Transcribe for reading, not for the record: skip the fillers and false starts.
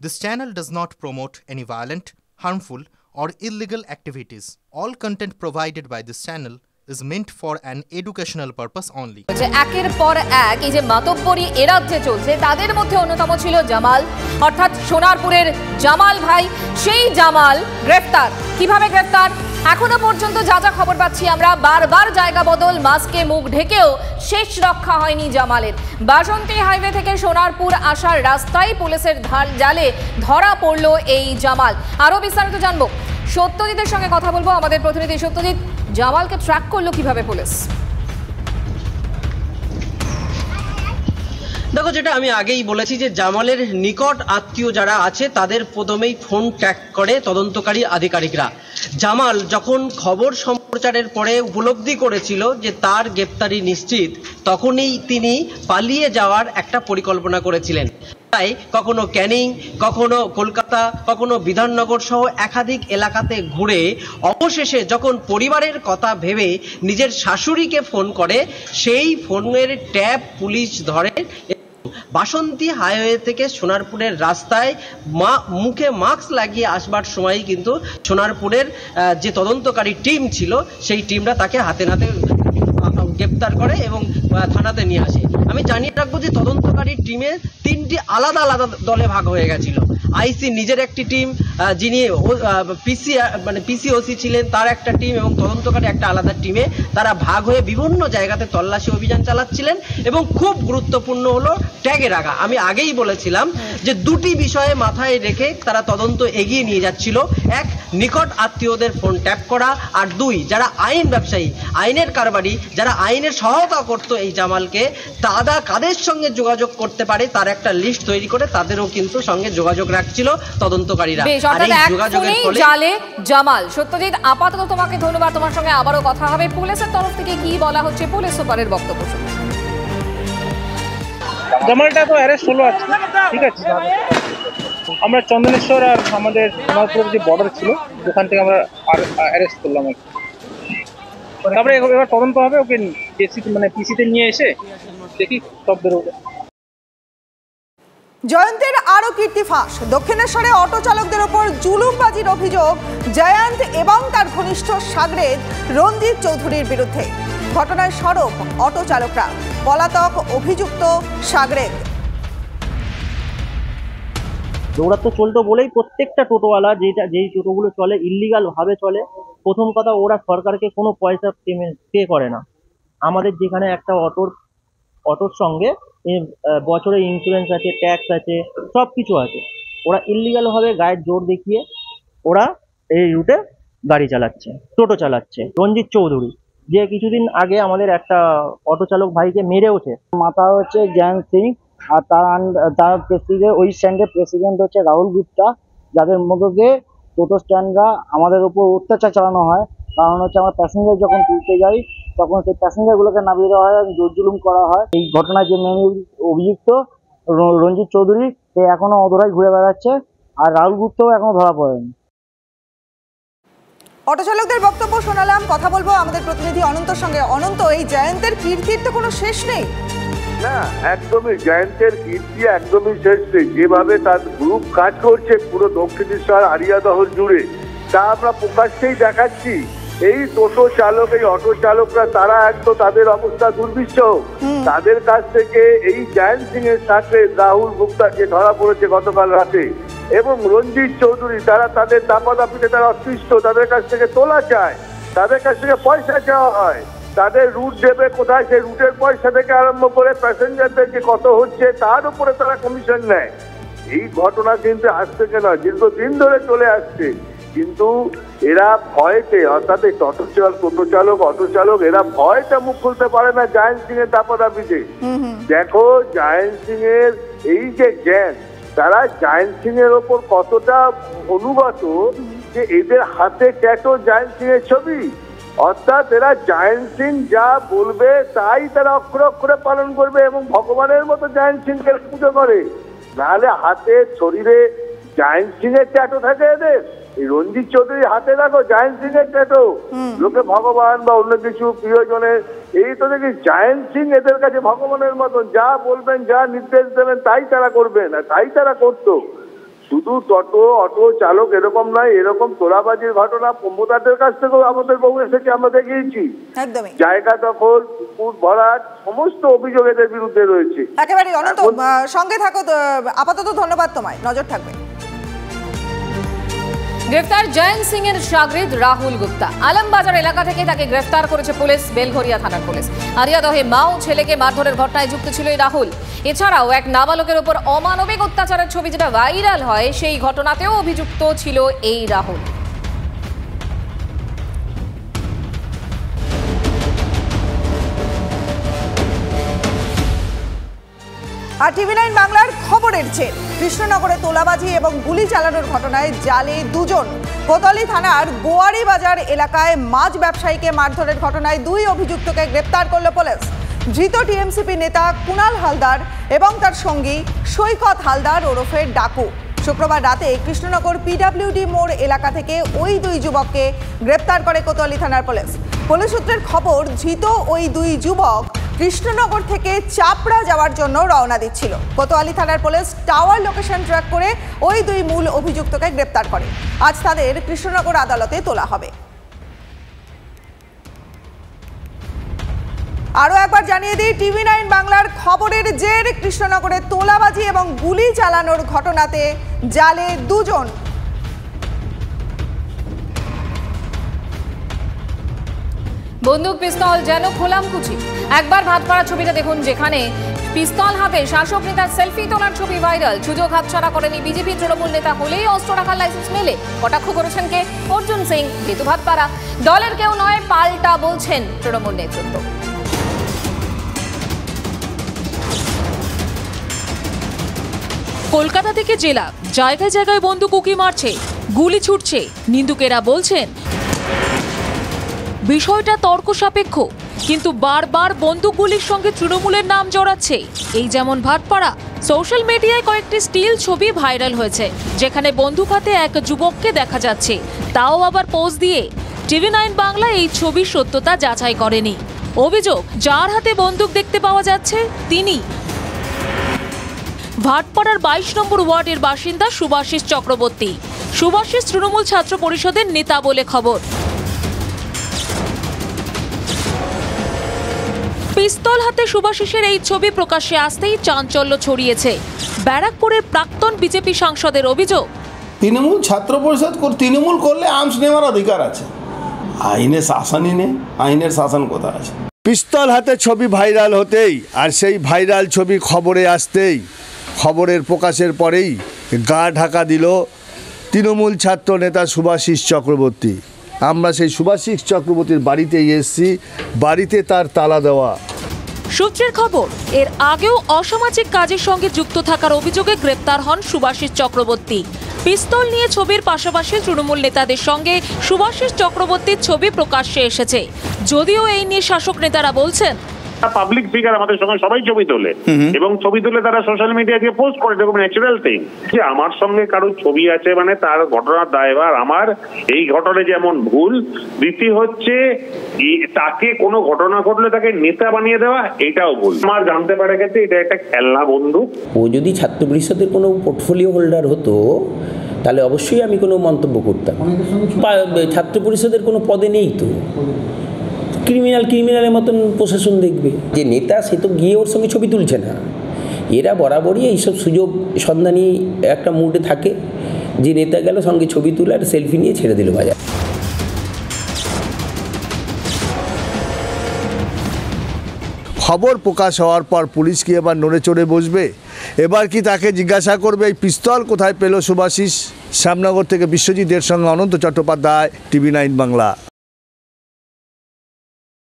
This channel does not promote any violent, harmful, or illegal activities. All content provided by this channel is meant for an educational purpose only. একের পর এক এই যে মাতব্বরি এ রাজ্যে চলছে তাদের মধ্যে অন্যতম ছিল জামাল, অর্থাৎ সোনারপুরের জামাল ভাই। সেই জামাল গ্রেফতার। কিভাবে গ্রেফতার? এখনো পর্যন্ত যা যা খবর পাচ্ছি আমরা, বারবার জায়গা বদল, মাস্কে মুখ ঢেকেও শেষ রক্ষা হয়নি জামালের। বাসন্তী হাইওয়ে থেকে সোনারপুর আসার রাস্তায় পুলিশের জালে ধরা পড়ল এই জামাল। আরো বিস্তারিত জানবো, সত্যজিতের সঙ্গে কথা বলবো। আমাদের প্রতিনিধি সত্যজিৎ, জামালকে ট্র্যাক করলো কিভাবে পুলিশ? দেখো, যেটা আমি আগেই বলেছি যে জামালের নিকট আত্মীয় যারা আছে তাদের প্রথমেই ফোন ট্র্যাক করে তদন্তকারী আধিকারিকরা। জামাল যখন খবর সম্প্রচারের পরে উপলব্ধি করেছিল যে তার গ্রেপ্তারি নিশ্চিত, তখনই তিনি পালিয়ে যাওয়ার একটা পরিকল্পনা করেছিলেন। তাই কখনো ক্যানিং, কখনো কলকাতা, কখনো বিধাননগর সহ একাধিক এলাকাতে ঘুরে অবশেষে যখন পরিবারের কথা ভেবে নিজের শাশুড়িকে ফোন করে, সেই ফোনের ট্যাপ পুলিশ ধরে। বাসন্তী হাইওয়ে থেকে সোনারপুরের রাস্তায় মুখে মাস্ক লাগিয়ে আসবার সময় কিন্তু সোনারপুরের যে তদন্তকারী টিম ছিল সেই টিমরা তাকে হাতে নাতে গ্রেপ্তার করে এবং থানাতে নিয়ে আসে। আমি জানিয়ে রাখবো যে তদন্তকারী টিমে তিনটি আলাদা আলাদা দলে ভাগ হয়ে গেছিল। আইসি নিজের একটি টিম, যিনি পিসিওসি ছিলেন তার একটা টিম, এবং তদন্তকারী একটা আলাদা টিমে তারা ভাগ হয়ে বিভিন্ন জায়গাতে তল্লাশি অভিযান চালাচ্ছিলেন। এবং খুব গুরুত্বপূর্ণ হলো ট্যাগে রাখা। আমি আগেই বলেছিলাম যে দুটি বিষয়ে মাথায় রেখে তারা তদন্ত এগিয়ে নিয়ে যাচ্ছিল। এক, নিকট আত্মীয়দের ফোন ট্যাপ করা, আর দুই, যারা আইন ব্যবসায়ী, আইনের কারবারি, যারা আইনের সহায়তা করতো এই জামালকে, তারা কাদের সঙ্গে যোগাযোগ করতে পারে তার একটা লিস্ট তৈরি করে তাদেরও কিন্তু সঙ্গে যোগাযোগ রাখছিল তদন্তকারীরা। আর এই যোগাযোগের ফলে জালে জামাল। সত্যজিৎ, আপাতত তোমাকে ধন্যবাদ। তোমার সঙ্গে আবারও কথা হবে। পুলিশের তরফ থেকে কি বলা হচ্ছে, পুলিশ সুপারের বক্তব্য শুনুন। জামালটা তো অ্যারেস্ট হলো আজকে, ঠিক আছে। আমরা চন্দনেশ্বর আর আমাদের সোনারপুর যে বর্ডার ছিল ওখান থেকে আমরা অ্যারেস্ট করলাম। তারপরে এবার তদন্ত হবে, ওকে পিসিতে নিয়ে এসে দেখি সব বেরোবে। জয়ন্তের আরও কীর্তি ফাঁস। দক্ষিণেশ্বরে অটো চালকদের ওপর জুলুমবাজির অভিযোগ জয়ন্ত এবং তার ঘনিষ্ঠ সাগরেদ রঞ্জিত চৌধুরীর বিরুদ্ধে। ঘটনায় সরব অটো চালকরা, পলাতক অভিযুক্ত সাগরেদ। দৌরাত্ম্য চলতো বলেই প্রত্যেকটা টোটোওয়ালা যেই টোটোগুলো চলে ইল্লিগাল ভাবে চলে, প্রথম কথা ওরা সরকারকে কোনো পয়সা পে করে না। আমাদের যেখানে একটা অটোর সঙ্গে বছরে ইন্স্যুরেন্স আছে, ট্যাক্স আছে, সব কিছু আছে। ওরা ইল্লিগাল ভাবে গায়ের জোর দেখিয়ে ওরা এই রুটে গাড়ি চালাচ্ছে, টোটো চালাচ্ছে। রঞ্জিত চৌধুরী, যে কিছুদিন আগে আমাদের একটা অটো চালক ভাইকে মেরেওছে। মাথা হচ্ছে জয়ন্ত সিং, আর তার প্রেসিডেন্ট, ওই স্ট্যান্ডের প্রেসিডেন্ট হচ্ছে রাহুল গুপ্তা, যাদের মধ্যে দিয়ে টোটো স্ট্যান্ডরা আমাদের উপর অত্যাচার চালানো হয়। কারণ হচ্ছে আমরা প্যাসেঞ্জার যখন তুলতে যাই তখন সেই প্যাসেঞ্জারগুলোকে নামিয়ে দেওয়া হয়, জোর জুলুম করা হয়। এই ঘটনায় যে মেন অভিযুক্ত রঞ্জিত চৌধুরী, সে এখনো অধরাই ঘুরে বেড়াচ্ছে, আর রাহুল গুপ্তাও এখনো ধরা পড়েনি। অটো চালকদের বক্তব্য শোনালাম। কথা বলবো আমাদের প্রতিনিধি অনন্তর সঙ্গে। অনন্ত, এই জয়ন্তের কীর্তির তো কোনো শেষ নেই। না, একদমই জয়ন্তের কীর্তি একদমই শেষ নেই। যেভাবে তার গ্রুপ কাজ করছে পুরো দক্ষিণেশ্বর আরিয়াদহ জুড়ে, তা আমরা প্রকাশ্যেই দেখাচ্ছি। এই টোটো চালক, এই অটো চালকরা, তারা একদম তাদের অবস্থা দুর্বিষহ। তাদের কাছ থেকে এই জয়ন্ত সিং এর সাথে রাহুল গুপ্তা যে ধরা পড়েছে গতকাল রাতে, এবং রঞ্জিত চৌধুরী, তারা তাদের দাপাদাপিতে তারা অতিষ্ঠ। তাদের কাছ থেকে তোলা চায়, তাদের কাছ থেকে পয়সা চাওয়া হয়। তাদের রুট দেবে কোথায়, সেই রুটের পয়সা থেকে আরম্ভ করে প্যাসেঞ্জারদের যে কত হচ্ছে তার উপরে তারা কমিশন নেয়। এই ঘটনা কিন্তু আজ থেকে নয়, দীর্ঘদিন ধরে চলে আসছে। কিন্তু এরা ভয়তে, অর্থাৎ এই টোটো চালক, অটো চালক, এরা ভয়টা মুখ খুলতে পারে না জয়ন্ত সিং এর দাপাদাপিতে। দেখো, জয়ন্ত সিং এর এই যে গ্যাং, তারা জয়ন্ত সিং এর ওপর কতটা অনুগত যে এদের হাতে ট্যাটু জয়ন্ত সিং এর ছবি। অর্থাৎ এরা জয়ন্ত সিং যা বলবে তাই তারা অক্ষরে অক্ষরে পালন করবে, এবং ভগবানের মতো জয়ন্ত সিং এর পুজো করে। নাহলে হাতে শরীরে জয়ন্ত সিং এর ট্যাটু থাকে এদের। এই রঞ্জিত চৌধুরী হাতে দেখো জয়ন্ত সিং এর ট্যাটু, লোকে ভগবান বা অন্য কিছু প্রিয়জনের। এই তো দেখি জয়ন্ত সিং এদের কাছে ভগবানের মতন, যা বলবেন, যা নির্দেশ দেবেন তাই তারা করবেন, আর তাই তারা করতো। শুধু অটো চালক এরকম নয়, এরকম তোলাবাজির ঘটনা প্রমোটারদের কাছ থেকেও আমাদের বহু এসেছে, আমরা দেখিয়েছি। একদমই জায়গা দখল, পুকুর ভরাট, সমস্ত অভিযোগ এদের বিরুদ্ধে রয়েছে। একেবারে অনন্ত, সঙ্গে থাকো। আপাতত ধন্যবাদ তোমায়, নজর থাকবে। গ্রেফতার জয়ন্ত সিং এর শাগরিদ রাহুল গুপ্তা। আলমবাজার এলাকা থেকে তাকে গ্রেফতার করেছে পুলিশ, বেলঘরিয়া থানার পুলিশ। আরিয়াদহে মা ও ছেলেকে মারধরের ঘটনায় যুক্ত ছিল এই রাহুল। এছাড়াও এক নাবালকের উপর অমানবিক অত্যাচারের ছবি যেটা ভাইরাল হয়, সেই ঘটনাতেও অভিযুক্ত ছিল এই রাহুল। আর টিভি9 বাংলার খবরের জের, কৃষ্ণনগরে তোলাবাজি এবং গুলি চালানোর ঘটনায় জালে দুজন। কোতোয়ালি থানার গোয়ারি বাজার এলাকায় মাছ ব্যবসায়ীকে মারধরের ঘটনায় 2 অভিযুক্তকে গ্রেপ্তার করল পুলিশ। ধৃত টিএমসিপি নেতা কুণাল হালদার এবং তার সঙ্গী সৈকত হালদার ওরফে ডাকু। শুক্রবার রাতে কৃষ্ণনগর পিডব্লিউডি মোড় এলাকা থেকে ওই 2 যুবককে গ্রেপ্তার করে কোতোয়ালি থানার পুলিশ। পুলিশ সূত্রের খবর, ধৃত ওই 2 যুবক কৃষ্ণনগর থেকে চাপড়া যাওয়ার জন্য রওনা দিচ্ছিল। কোতোয়ালি থানার পুলিশ টাওয়ার লোকেশন ট্র্যাক করে ওই 2 মূল অভিযুক্তকে গ্রেপ্তার করে। আজ তাদের কৃষ্ণনগর আদালতে তোলা হবে। আরও একবার জানিয়ে দিই, টিভি9 বাংলার খবরের জের, কৃষ্ণনগরে তোলাবাজি এবং গুলি চালানোর ঘটনাতে জালে 2 জন। বন্দুক পিস্তল যেন খোলামকুচি। একবার ভাতপাড়া ছবিটা দেখুন, যেখানে পিস্তল হাতে শাসক নেতার সেলফি তোলার ছবি ভাইরাল। সুযোগ হাতছাড়া করেনি বিজেপি। তৃণমূল নেতা হলেই অস্ত্র রাখার লাইসেন্স মেলে, কটাক্ষ করেছেন কে? অর্জুন সিং। যেহেতু ভাতপাড়া দলের কেউ নয়, পাল্টা বলছেন তৃণমূল নেতৃত্ব। কলকাতা থেকে জেলা, জায়গায় জায়গায় বন্দুক উকি মারছে, গুলি ছুটছে। নিন্দুকেরা বলছেন বিষয়টা তর্ক সাপেক্ষ, কিন্তু বারবার বন্দুকগুলির সঙ্গে তৃণমূলের নাম জড়াচ্ছে। এই যেমন ভাটপাড়া। সোশ্যাল মিডিয়ায় কয়েকটি স্টিল ছবি ভাইরাল হয়েছে, যেখানে বন্দুক হাতে এক যুবককে দেখা যাচ্ছে, তাও আবার পোজ দিয়ে। টিভি9 বাংলা এই ছবির সত্যতা যাচাই করেনি। অভিযোগ, যার হাতে বন্দুক দেখতে পাওয়া যাচ্ছে তিনি ভাটপাড়ার 22 নম্বর ওয়ার্ডের বাসিন্দা সুভাষিস চক্রবর্তী। সুভাষিস তৃণমূল ছাত্র পরিষদের নেতা বলে খবর। পিস্তল হাতে সুভাষিসের এই ছবি প্রকাশ্যে আসতেই চাঞ্চল্য ছড়িয়েছে। ব্যারাকপুরের প্রাক্তন বিজেপি সাংসদের অভিযোগ, তৃণমূল ছাত্র পরিষদ তৃণমূল করলে আর্মস নেওয়ার অধিকার আছে, আইনের শাসনই নেই। আইনের শাসন কোথায় আছে? পিস্তল হাতে ছবি ভাইরাল হতেই আর সেই ভাইরাল ছবি খবরে আসতেই, খবরের প্রকাশের পরেই গা ঢাকা দিল তৃণমূল ছাত্র নেতা সুভাষিস চক্রবর্তী। আমরা সেই সুভাষিস চক্রবর্তীর বাড়িতেই এসেছি, বাড়িতে তার তালা দেওয়া। সূত্রের খবর, এর আগেও অসামাজিক কাজের সঙ্গে যুক্ত থাকার অভিযোগে গ্রেপ্তার হন সুভাষিস চক্রবর্তী। পিস্তল নিয়ে ছবির পাশাপাশি তৃণমূল নেতাদের সঙ্গে সুভাষিস চক্রবর্তীর ছবি প্রকাশ্যে এসেছে। যদিও এই নিয়ে শাসক নেতারা বলছেন, পাবলিক ফিগার আমাদের সঙ্গে সবাই ছবি তোলে এবং ছবি তুলে তারা সোশ্যাল মিডিয়া দিয়ে পোস্ট করে, এরকম ন্যাচারাল থিং। যে আমার সঙ্গে কারো ছবি আছে মানে তার ঘটনার দায়ভার আমার। এই ঘটনা যেমন ভুল, দ্বিতীয় হচ্ছে তাকে কোনো ঘটনা ঘটলে তাকে নেতা বানিয়ে দেওয়া, এটাও ভুল। আমার জানতে পারে গেছে এটা একটা খেলনা বন্দুক। ও যদি ছাত্র পরিষদের কোনো পোর্টফোলিও হোল্ডার হতো তাহলে অবশ্যই আমি কোনো মন্তব্য করতাম। ছাত্র পরিষদের কোনো পদে নেই তো, ক্রিমিনালের মতন প্রশাসন দেখবে। যে নেতা সে তো গিয়ে ওর সঙ্গে ছবি তুলছে না। এরা বরাবরই এইসব সুযোগ সন্ধানী একটা মুডে থাকে, যে নেতা গেল সঙ্গে ছবি তুলে আর সেলফি নিয়ে ছেড়ে দিল বাজার। খবর প্রকাশ হওয়ার পর পুলিশ কি এবার নড়ে চড়ে বসবে? এবার কি তাকে জিজ্ঞাসা করবে এই পিস্তল কোথায় পেল সুভাষিস? শ্যামনগর থেকে বিশ্বজিতের সঙ্গে অনন্ত চট্টোপাধ্যায়, টিভি9 বাংলা।